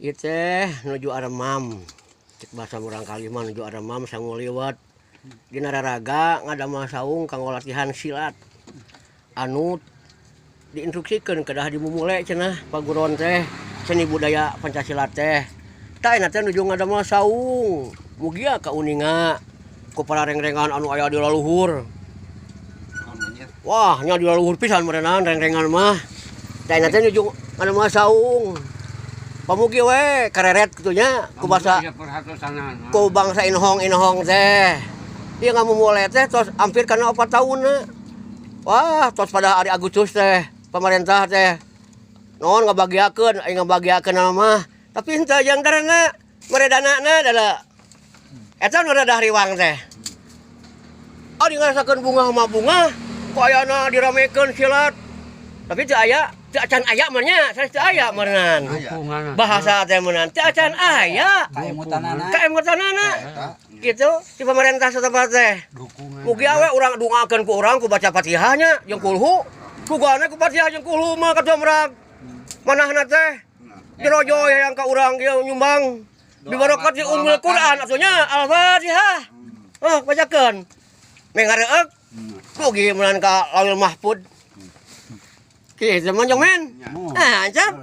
Ieu teh nuju Aremam. Cek bahasa urang Kaliman nuju Aremam sangu liwat. Dina raraga ngadamel saung kanggo latihan silat. Anu diinstruksikeun kedah dimumule cenah paguron teh seni budaya Pancasilat teh. Tah eta teh nuju ngadamel saung. Mugia kauninga ku pararengrengan anu aya di laluhur. Wah, nya di laluhur pisan merenang rengrengan mah. Tah eta teh nuju ngadamel saung. Pamugi we kareret kitu nya ku basa ku bangsa inhong teh. Ieu ngamumule teh tos hampir kana 4 tahunna. Wah, tos pada hari Agustus teh pemerintah teh naon ngabagiakeun, aya ngabagiakeun mah. Tapi henteu jeung darana meredanana dala. Eta nu rada riwang teh. Ari ngarasakeun bunga mah bunga, ku ayana diramekeun silat. Tapi teu aya, teu acan aya mah nya, sanes teu aya meureunnan. Bahasa teh meureunnan teu acan aya. Kaemutanana. Gitu di pemerintah setempat teh. Mugi awe urang dungakeun ku urang ku baca Fatihahnya jeung kulhu. Kugana ku Fatihah jeung kulhu mah kadomrag. Manahna teh dirojoy hayang ka urang ieu nyumbang. Bibarokat di Ummul Quran atunya Al-Fatihah. Bacakeun. Mengareueuk mugi meunang ka Lauhul Mahfuz. Kieu mah jong men. Ancap.